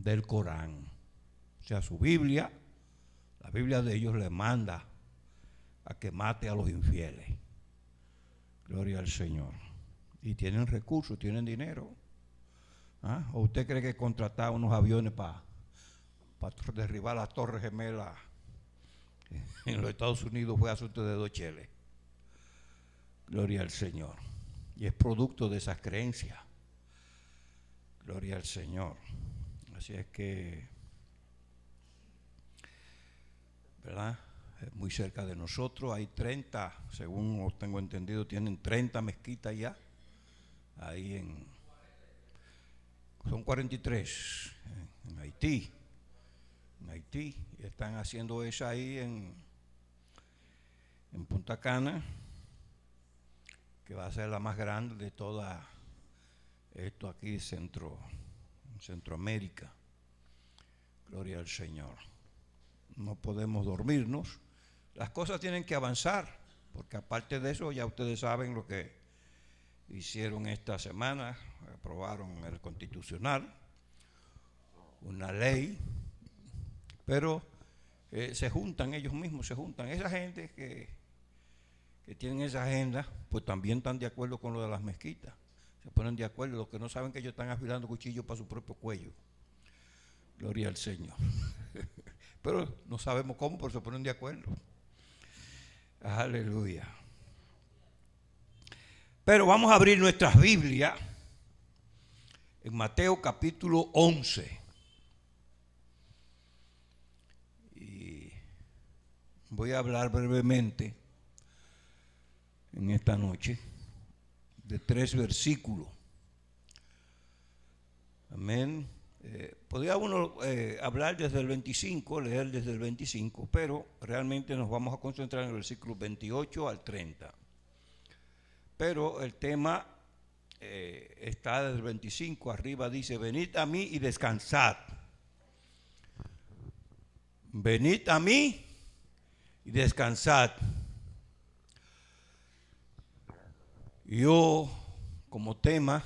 del Corán. O sea, su Biblia, la Biblia de ellos le manda a que mate a los infieles. Gloria al Señor. Y tienen recursos, tienen dinero. ¿Ah? ¿O usted cree que contratar unos aviones para derribar las Torres Gemelas en los Estados Unidos fue asunto de 2 cheles? Gloria al Señor. Y es producto de esas creencias. Gloria al Señor. Así es que, ¿verdad? Muy cerca de nosotros hay 30, según tengo entendido, tienen 30 mezquitas ya. Ahí son 43 en Haití. En Haití. Y están haciendo esa ahí en Punta Cana, que va a ser la más grande de toda esto aquí Centroamérica. Gloria al Señor. No podemos dormirnos. Las cosas tienen que avanzar, porque aparte de eso ya ustedes saben lo que hicieron esta semana. Aprobaron el Constitucional, una ley, pero se juntan ellos mismos, se juntan. Esa gente que tienen esa agenda, pues también están de acuerdo con lo de las mezquitas. Se ponen de acuerdo, los que no saben que ellos están afilando cuchillos para su propio cuello. Gloria al Señor. Pero no sabemos cómo, pero se ponen de acuerdo. Aleluya. Pero vamos a abrir nuestras Biblias en Mateo capítulo 11. Y voy a hablar brevemente en esta noche de 3 versículos. Amén. Podría uno hablar desde el 25, leer desde el 25, pero realmente nos vamos a concentrar en el versículo 28 al 30. Pero el tema está desde el 25, arriba dice: venid a mí y descansad. Venid a mí y descansad. Yo, como tema,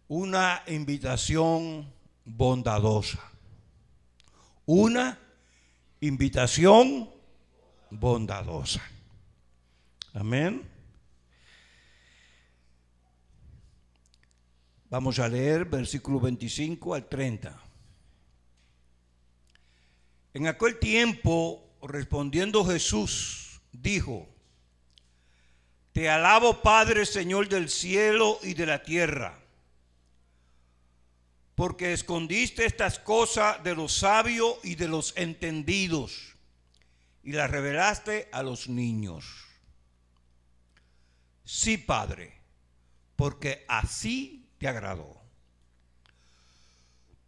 una invitación bondadosa. Una invitación bondadosa. Amén. Vamos a leer versículo 25 al 30. En aquel tiempo, respondiendo Jesús, dijo: Te alabo, Padre, Señor del cielo y de la tierra, porque escondiste estas cosas de los sabios y de los entendidos y las revelaste a los niños. Sí, Padre, porque así te agradó.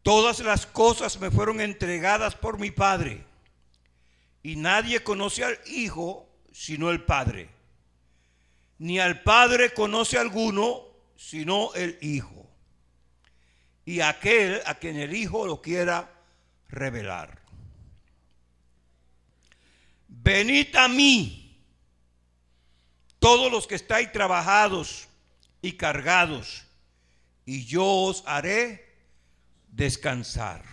Todas las cosas me fueron entregadas por mi Padre, y nadie conoce al Hijo sino el Padre, ni al Padre conoce alguno sino el Hijo, y aquel a quien el Hijo lo quiera revelar. Venid a mí, todos los que estáis trabajados y cargados, y yo os haré descansar.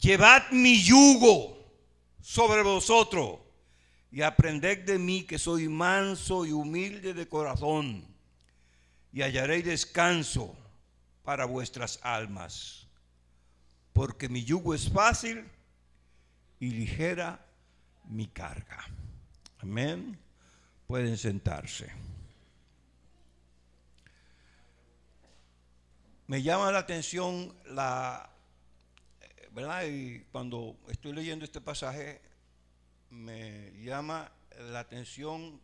Llevad mi yugo sobre vosotros y aprended de mí, que soy manso y humilde de corazón, y hallaréis descanso para vuestras almas, porque mi yugo es fácil y ligera mi carga. Amén. Pueden sentarse. Me llama la atención ¿verdad? Y cuando estoy leyendo este pasaje, me llama la atención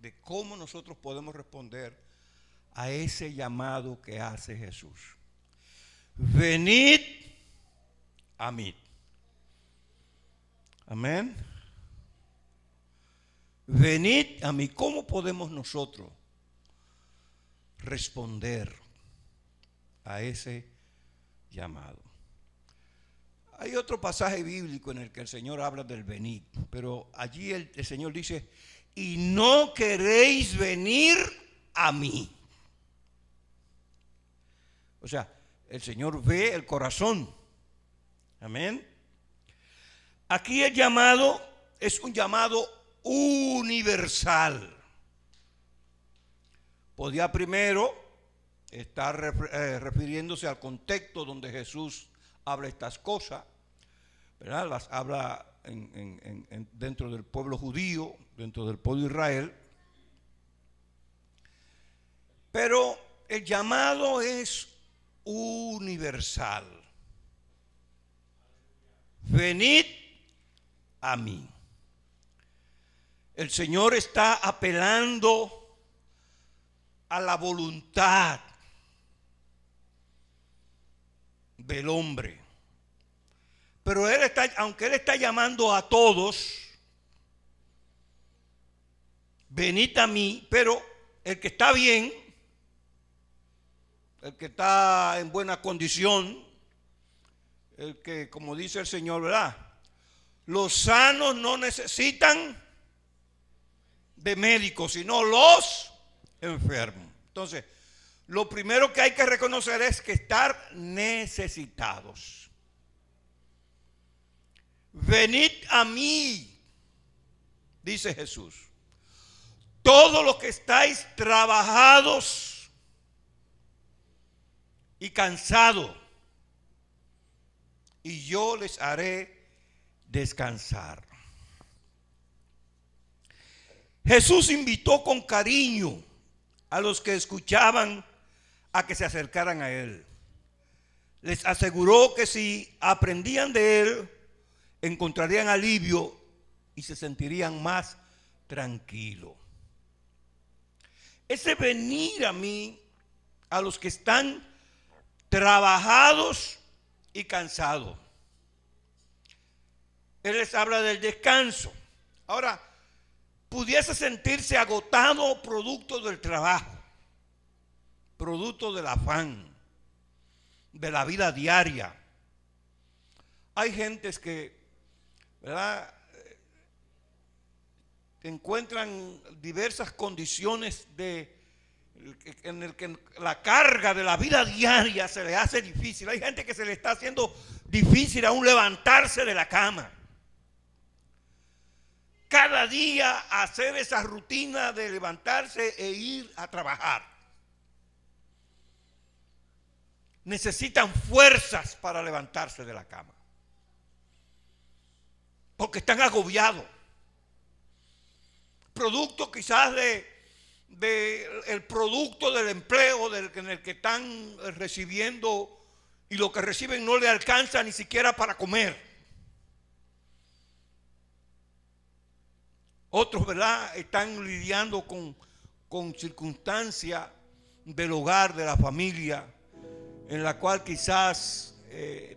de cómo nosotros podemos responder a ese llamado que hace Jesús. Venid a mí. Amén. Venid a mí. ¿Cómo podemos nosotros responder a ese llamado? Hay otro pasaje bíblico en el que el Señor habla del venid, pero allí el Señor dice: y no queréis venir a mí. O sea, El Señor ve el corazón. Amén. Aquí el llamado es un llamado universal. Podía primero estar refiriéndose al contexto donde Jesús habla estas cosas, ¿verdad? Las habla dentro del pueblo judío, dentro del pueblo de Israel. Pero el llamado es universal. Venid a mí. El Señor está apelando a la voluntad del hombre. Pero aunque Él está llamando a todos, venid a mí, pero el que está bien, el que está en buena condición, el que, como dice el Señor, ¿verdad? Los sanos no necesitan de médicos, sino los enfermos. Entonces, lo primero que hay que reconocer es que estar necesitados. Venid a mí, dice Jesús, todos los que estáis trabajados y cansados, y yo les haré descansar. Jesús invitó con cariño a los que escuchaban a que se acercaran a Él. Les aseguró que si aprendían de Él, encontrarían alivio y se sentirían más tranquilos. Ese venir a mí, a los que están trabajados y cansados. Él les habla del descanso. Ahora, pudiese sentirse agotado producto del trabajo, producto del afán, de la vida diaria. Hay gentes que, ¿verdad?, encuentran diversas condiciones en el que la carga de la vida diaria se les hace difícil. Hay gente que se le está haciendo difícil aún levantarse de la cama. Cada día hacer esa rutina de levantarse e ir a trabajar. Necesitan fuerzas para levantarse de la cama, porque están agobiados. Producto quizás el producto del empleo en el que están recibiendo, y lo que reciben no le alcanza ni siquiera para comer. Otros, ¿verdad?, están lidiando con circunstancias del hogar, de la familia, en la cual quizás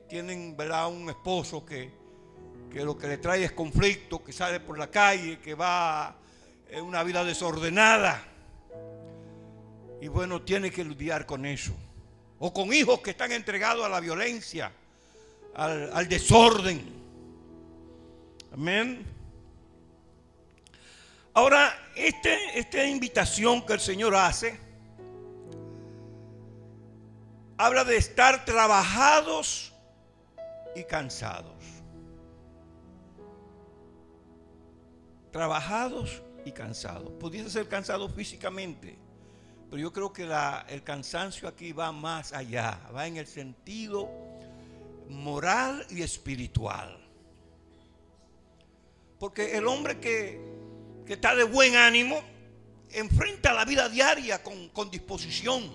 tienen, ¿verdad?, un esposo que lo que le trae es conflicto, que sale por la calle, que va en una vida desordenada. Y bueno, tiene que lidiar con eso. O con hijos que están entregados a la violencia, al desorden. Amén. Ahora, esta invitación que el Señor hace, habla de estar trabajados y cansados. Trabajados y cansados. Pudiese ser cansados físicamente, pero yo creo que el cansancio aquí va más allá, va en el sentido moral y espiritual. Porque el hombre que está de buen ánimo enfrenta la vida diaria con disposición.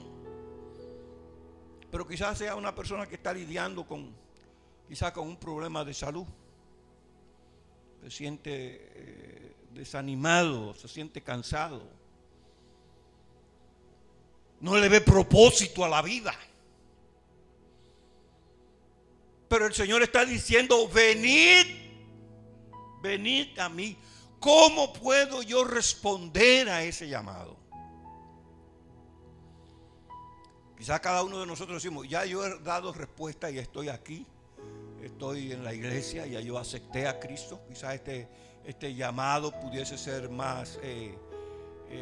Pero quizás sea una persona que está lidiando quizás con un problema de salud. Se siente desanimado, se siente cansado. No le ve propósito a la vida. Pero el Señor está diciendo, venid a mí. ¿Cómo puedo yo responder a ese llamado? Quizás cada uno de nosotros decimos, ya yo he dado respuesta y estoy aquí, estoy en la iglesia, ya yo acepté a Cristo. Quizás este llamado pudiese ser más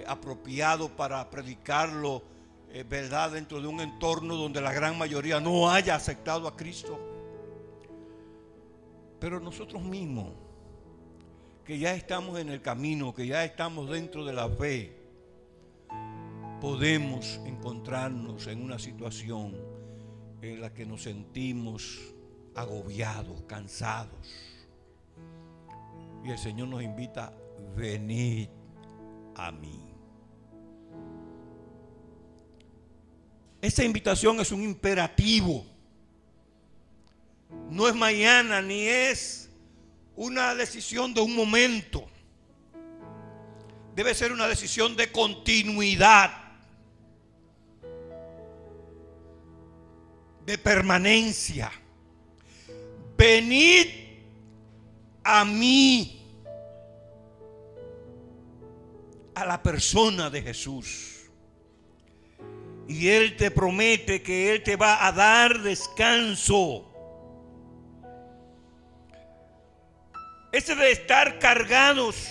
apropiado para predicarlo verdad, dentro de un entorno donde la gran mayoría no haya aceptado a Cristo. Pero nosotros mismos, que ya estamos en el camino, que ya estamos dentro de la fe, podemos encontrarnos en una situación en la que nos sentimos agobiados, cansados. Y el Señor nos invita: venid a mí. Esa invitación es un imperativo. No es mañana ni es una decisión de un momento. Debe ser una decisión de continuidad, de permanencia. Venid a mí, a la persona de Jesús. Y Él te promete que Él te va a dar descanso. Ese de estar cargados.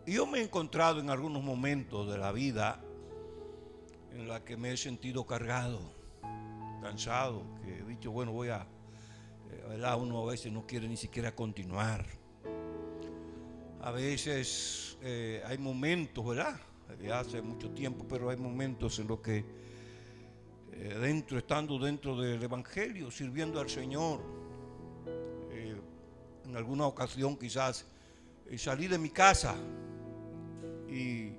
Yo me he encontrado en algunos momentos de la vida en la que me he sentido cargado, cansado, que he dicho, bueno, ¿verdad? Uno a veces no quiere ni siquiera continuar. A veces hay momentos, ¿verdad? Ya hace mucho tiempo, pero hay momentos en los que estando dentro del Evangelio, sirviendo al Señor, en alguna ocasión quizás salí de mi casa y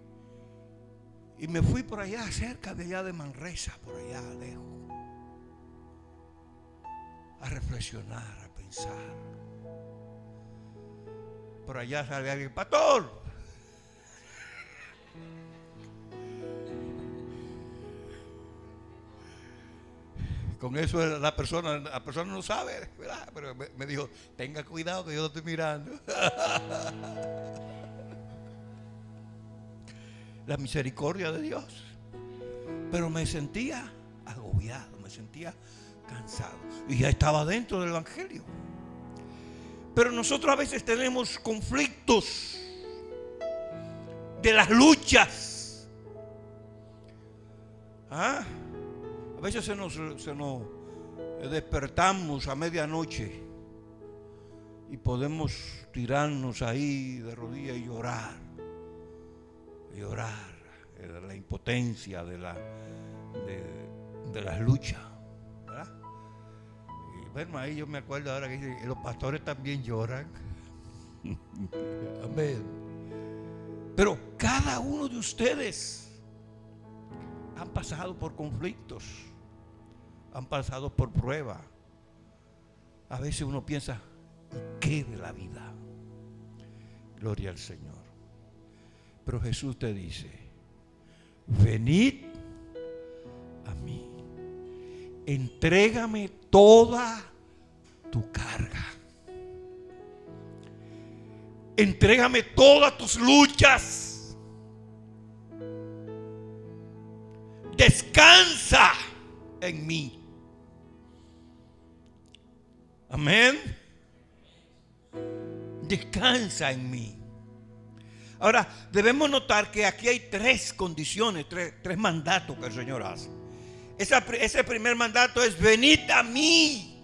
me fui por allá, cerca de allá de Manresa, por allá lejos, a reflexionar, a pensar. Por allá sale alguien: pastor. Con eso la persona no sabe, ¿verdad? Pero me dijo: tenga cuidado que yo lo estoy mirando. La misericordia de Dios. Pero me sentía agobiado, me sentía cansado. Y ya estaba dentro del Evangelio. Pero nosotros a veces tenemos conflictos de las luchas. A veces se nos despertamos a medianoche y podemos tirarnos ahí de rodillas y llorar. La impotencia de las luchas, ¿verdad? Y bueno, ahí yo me acuerdo ahora que dice: los pastores también lloran. Amén. Pero cada uno de ustedes han pasado por conflictos, han pasado por pruebas. A veces uno piensa: ¿y qué de la vida? Gloria al Señor. Pero Jesús te dice: venid a mí, entrégame toda tu carga, entrégame todas tus luchas, descansa en mí. Amén. Descansa en mí. Ahora, debemos notar que aquí hay tres condiciones, tres mandatos que el Señor hace. Ese primer mandato es: venid a mí.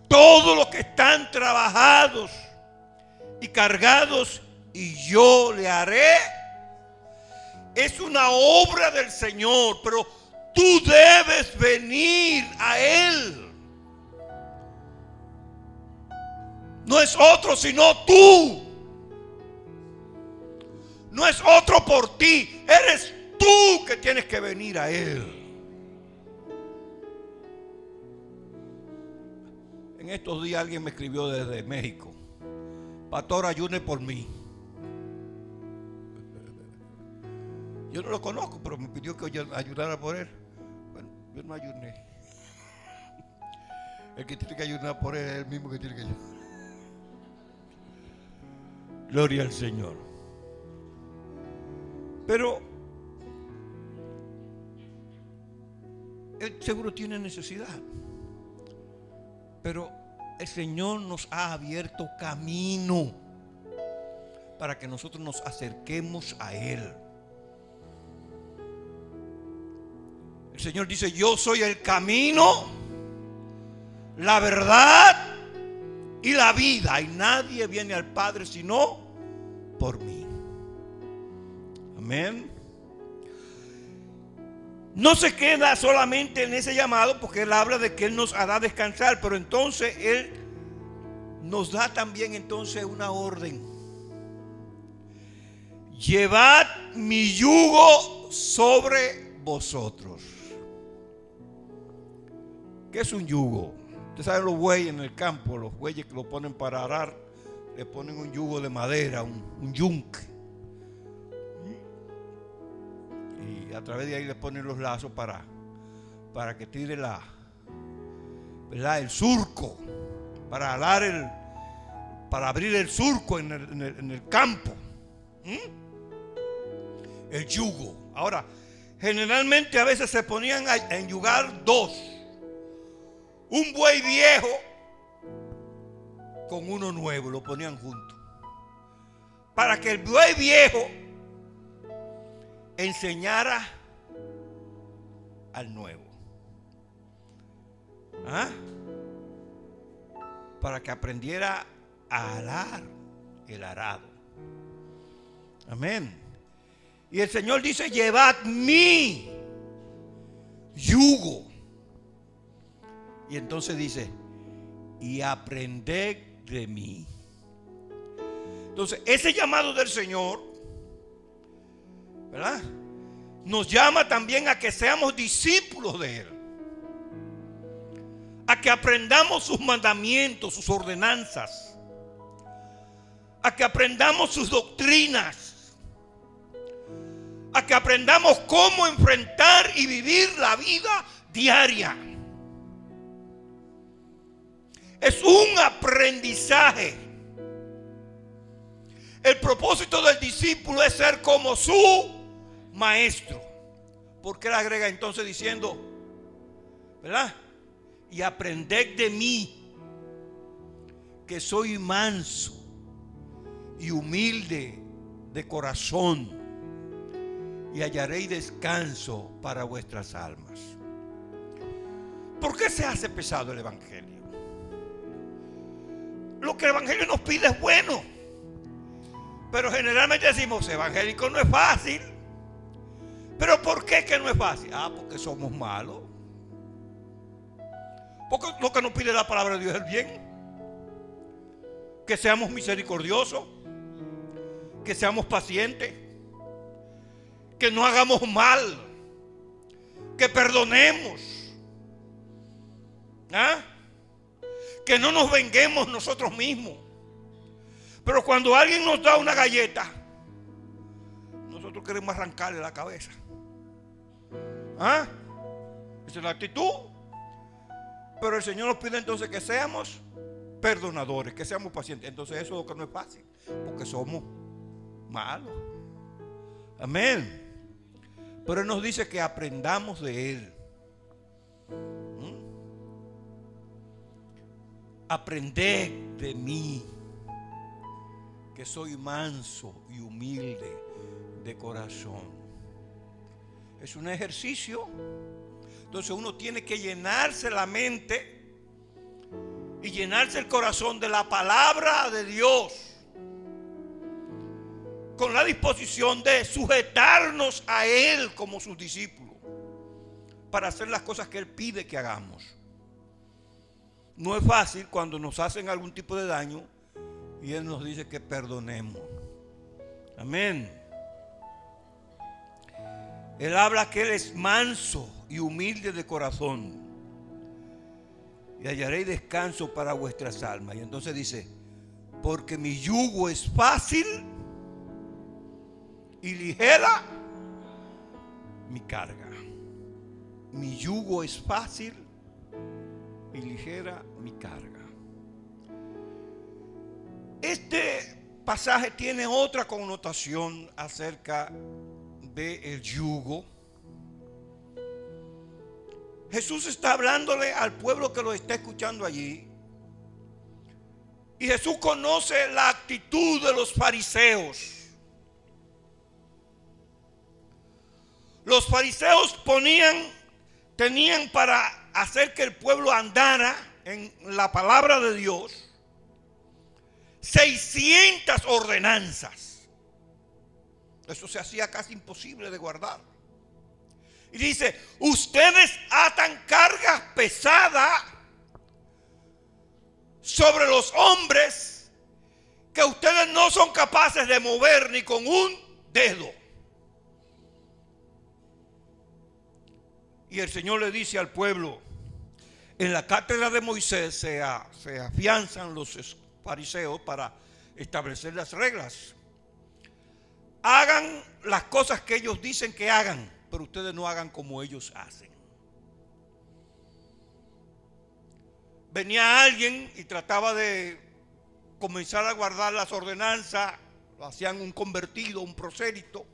Todos los que están trabajados y cargados, y yo le haré. Es una obra del Señor, pero tú debes venir a Él. No es otro sino tú. No es otro por ti. Eres tú que tienes que venir a Él. En estos días alguien me escribió desde México: pastor, ayune por mí. Yo no lo conozco, pero me pidió que yo ayudara por él. Bueno, yo no ayuné. El que tiene que ayunar por él es el mismo que tiene que ayunar. Gloria al Señor. Pero él seguro tiene necesidad. Pero el Señor nos ha abierto camino para que nosotros nos acerquemos a Él. El Señor dice: yo soy el camino, la verdad y la vida, y nadie viene al Padre sino por mí. Amén. No se queda solamente en ese llamado, porque Él habla de que Él nos hará descansar, pero entonces Él nos da también entonces una orden: llevad mi yugo sobre vosotros. ¿Qué es un yugo? Ustedes saben, los bueyes en el campo, los bueyes que lo ponen para arar, le ponen un yugo de madera, un yunque. Y a través de ahí le ponen los lazos para que tire el surco, para abrir el surco en el campo. El yugo. Ahora, generalmente a veces se ponían a enyugar dos: un buey viejo con uno nuevo, lo ponían juntos, para que el buey viejo enseñara al nuevo. Para que aprendiera a arar el arado. Amén. Y el Señor dice: llevad mi yugo. Y entonces dice: y aprended de mí. Entonces, ese llamado del Señor, ¿verdad?, nos llama también a que seamos discípulos de Él, a que aprendamos sus mandamientos, sus ordenanzas, a que aprendamos sus doctrinas, a que aprendamos cómo enfrentar y vivir la vida diaria. Es un aprendizaje. El propósito del discípulo es ser como su maestro. Porque él agrega entonces diciendo, ¿verdad?, y aprended de mí, que soy manso y humilde de corazón, y hallaréis descanso para vuestras almas. ¿Por qué se hace pesado el evangelio? Lo que el evangelio nos pide es bueno, pero generalmente decimos: evangélico no es fácil. ¿Pero por qué que no es fácil? Porque somos malos. Porque lo que nos pide la palabra de Dios es el bien. Que seamos misericordiosos, que seamos pacientes, que no hagamos mal, que perdonemos, que no nos venguemos nosotros mismos. Pero cuando alguien nos da una galleta, nosotros queremos arrancarle la cabeza. Esa es la actitud. Pero el Señor nos pide entonces que seamos perdonadores, que seamos pacientes. Entonces eso es lo que no es fácil, porque somos malos. Amén. Pero Él nos dice que aprendamos de Él. Aprended de mí, que soy manso y humilde de corazón. Es un ejercicio. Entonces uno tiene que llenarse la mente y llenarse el corazón de la palabra de Dios, con la disposición de sujetarnos a Él como sus discípulos, para hacer las cosas que Él pide que hagamos. No es fácil cuando nos hacen algún tipo de daño y Él nos dice que perdonemos. Amén. Él habla que Él es manso y humilde de corazón, y hallaréis descanso para vuestras almas. Y entonces dice: porque mi yugo es fácil y ligera mi carga. Mi yugo es fácil y ligera mi carga. Este pasaje tiene otra connotación acerca del yugo. Jesús está hablándole al pueblo que lo está escuchando allí Y Jesús conoce la actitud de los fariseos. Los fariseos tenían para hacer que el pueblo andara en la palabra de Dios 600 ordenanzas. Eso se hacía casi imposible de guardar. Y dice, ustedes atan cargas pesadas sobre los hombres que ustedes no son capaces de mover ni con un dedo. Y el Señor le dice al pueblo, en la cátedra de Moisés se afianzan los fariseos para establecer las reglas. Hagan las cosas que ellos dicen que hagan, pero ustedes no hagan como ellos hacen. Venía alguien y trataba de comenzar a guardar las ordenanzas, lo hacían un convertido, un prosélito.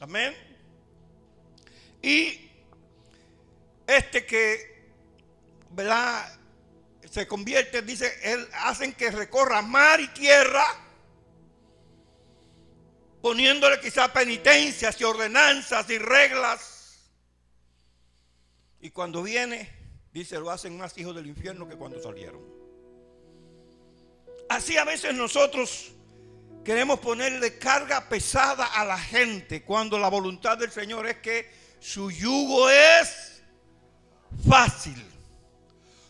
Amén. Y que, ¿verdad?, se convierte, dice, hacen que recorra mar y tierra, poniéndole quizá penitencias y ordenanzas y reglas. Y cuando viene, dice, lo hacen más hijos del infierno que cuando salieron. Así a veces nosotros queremos ponerle carga pesada a la gente, cuando la voluntad del Señor es que su yugo es fácil.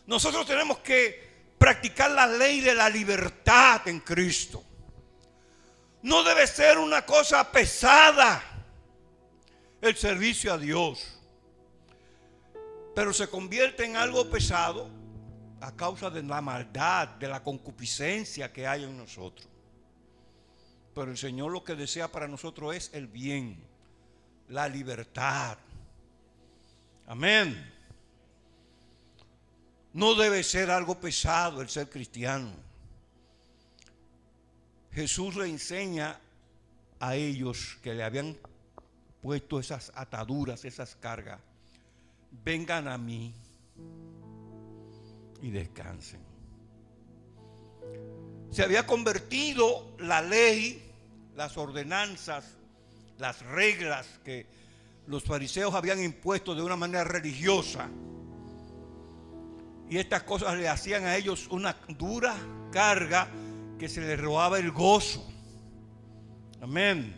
Nosotros tenemos que practicar la ley de la libertad en Cristo. No debe ser una cosa pesada el servicio a Dios, pero se convierte en algo pesado a causa de la maldad, de la concupiscencia que hay en nosotros. Pero el Señor lo que desea para nosotros es el bien, la libertad. Amén. No debe ser algo pesado el ser cristiano. Jesús le enseña a ellos que le habían puesto esas ataduras, esas cargas. Vengan a mí y descansen. Se había convertido la ley, las ordenanzas, las reglas que los fariseos habían impuesto de una manera religiosa. Y estas cosas le hacían a ellos una dura carga que se les robaba el gozo. Amén.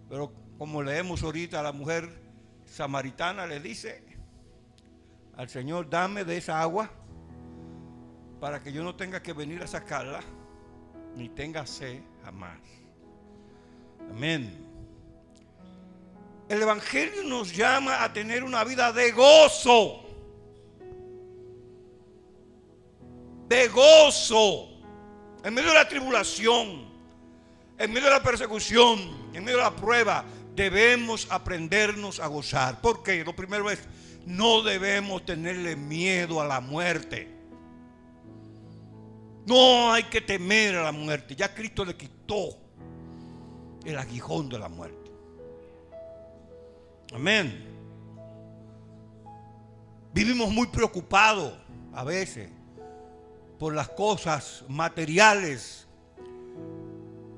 Pero como leemos ahorita, la mujer samaritana le dice al Señor, dame de esa agua para que yo no tenga que venir a sacarla ni tenga sed jamás. Amén. El Evangelio nos llama a tener una vida de gozo. De gozo. En medio de la tribulación, en medio de la persecución, en medio de la prueba, debemos aprendernos a gozar. Porque lo primero es, no debemos tenerle miedo a la muerte. No hay que temer a la muerte. Ya Cristo le quitó el aguijón de la muerte. Amén. Vivimos muy preocupados a veces por las cosas materiales.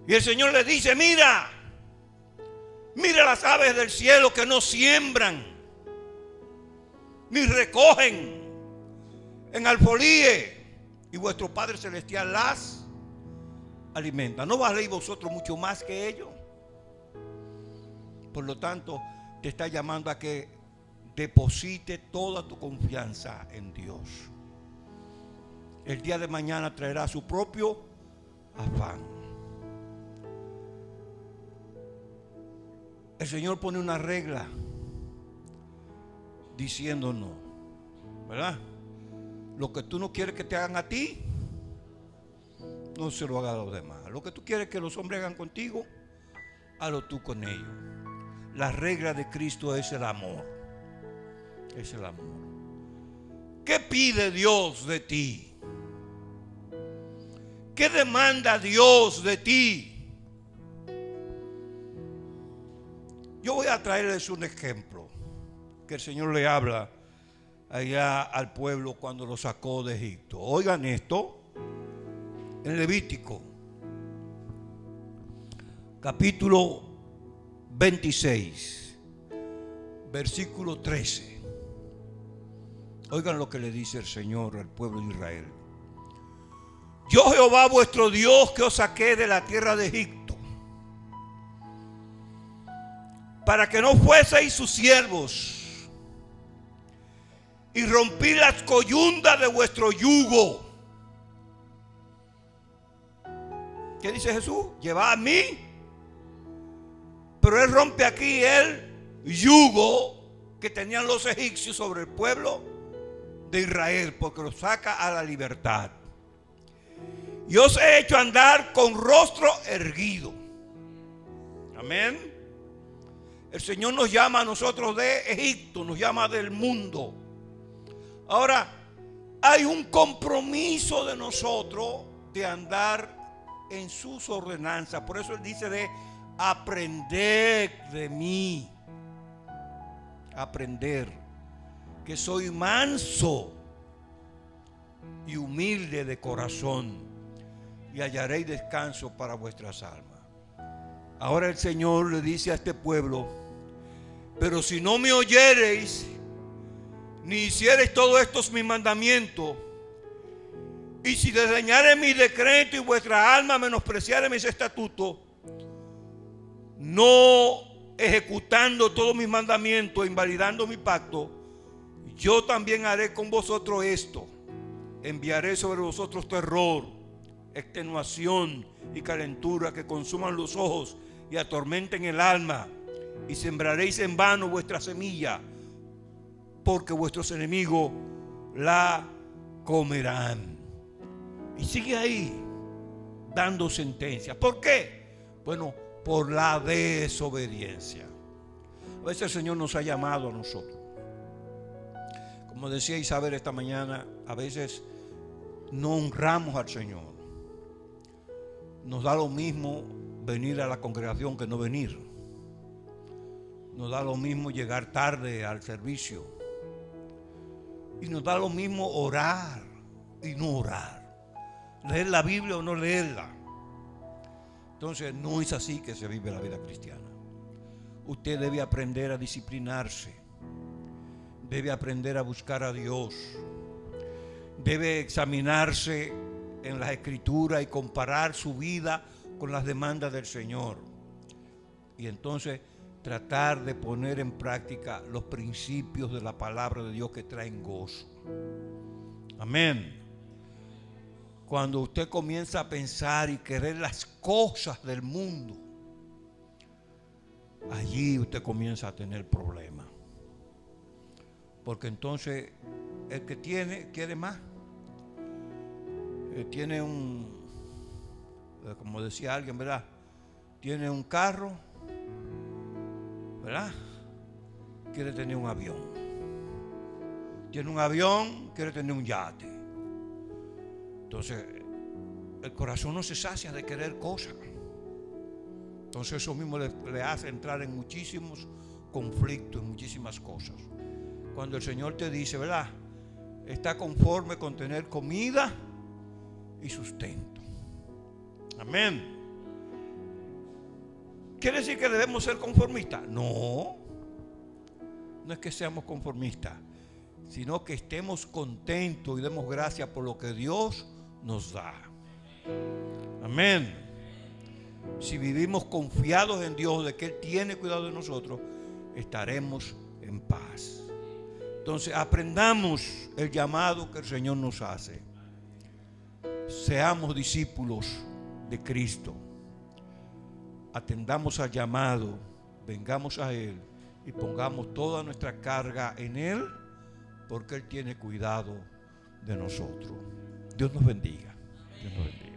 Y el Señor le dice, mira las aves del cielo que no siembran ni recogen en alfolíe, y vuestro Padre Celestial las alimenta. ¿No valéis vosotros mucho más que ellos? Por lo tanto, te está llamando a que deposite toda tu confianza en Dios. El día de mañana traerá su propio afán. El Señor pone una regla diciéndonos, ¿verdad? Lo que tú no quieres que te hagan a ti, no se lo haga a los demás. Lo que tú quieres que los hombres hagan contigo, hazlo tú con ellos. La regla de Cristo es el amor. Es el amor. ¿Qué pide Dios de ti? ¿Qué demanda Dios de ti? Yo voy a traerles un ejemplo que el Señor le habla allá al pueblo cuando lo sacó de Egipto. Oigan esto. en Levítico, capítulo 26, versículo 13. Oigan lo que le dice el Señor al pueblo de Israel. Yo Jehová vuestro Dios que os saqué de la tierra de Egipto, para que no fueseis sus siervos, y rompí las coyundas de vuestro yugo. ¿Qué dice Jesús? Llevad a mí. Pero él rompe aquí el yugo que tenían los egipcios sobre el pueblo de Israel, porque los saca a la libertad. Y os he hecho andar con rostro erguido. Amén. El Señor nos llama a nosotros de Egipto, nos llama del mundo. Ahora, hay un compromiso de nosotros de andar en sus ordenanzas. Por eso Él dice de aprender de mí. Aprender que soy manso y humilde de corazón, y hallaréis descanso para vuestras almas. Ahora el Señor le dice a este pueblo: pero si no me oyereis, ni hiciereis todos estos mis mandamientos, y si desdeñareis mi decreto y vuestra alma menospreciare mis estatutos, no ejecutando todos mis mandamientos, invalidando mi pacto, yo también haré con vosotros esto: enviaré sobre vosotros terror, extenuación y calentura que consuman los ojos y atormenten el alma, y sembraréis en vano vuestra semilla, porque vuestros enemigos la comerán. Y sigue ahí dando sentencia. ¿Por qué? Bueno, por la desobediencia. A veces el Señor nos ha llamado a nosotros. Como decía Isabel esta mañana, a veces no honramos al Señor. Nos da lo mismo venir a la congregación que no venir. Nos da lo mismo llegar tarde al servicio. Y nos da lo mismo orar y no orar. Leer la Biblia o no leerla. Entonces no es así que se vive la vida cristiana. Usted debe aprender a disciplinarse. Debe aprender a buscar a Dios. Debe examinarse en las Escrituras y comparar su vida con las demandas del Señor. Y entonces tratar de poner en práctica los principios de la palabra de Dios que traen gozo. Amén. Cuando usted comienza a pensar y querer las cosas del mundo, allí usted comienza a tener problemas. Porque entonces el que tiene, quiere más. Tiene como decía alguien, ¿verdad? Tiene un carro, ¿verdad? Quiere tener un avión. Tiene un avión, quiere tener un yate. Entonces, el corazón no se sacia de querer cosas. Entonces eso mismo le hace entrar en muchísimos conflictos, en muchísimas cosas. Cuando el Señor te dice, ¿verdad? Está conforme con tener comida y sustento. Amén. ¿Quiere decir que debemos ser conformistas? No. No es que seamos conformistas, sino que estemos contentos y demos gracias por lo que Dios nos da. Amén. Si vivimos confiados en Dios de que Él tiene cuidado de nosotros, estaremos en paz. Entonces aprendamos el llamado que el Señor nos hace. Seamos discípulos de Cristo. Atendamos al llamado, vengamos a Él y pongamos toda nuestra carga en Él, porque Él tiene cuidado de nosotros. Dios nos bendiga. Dios nos bendiga.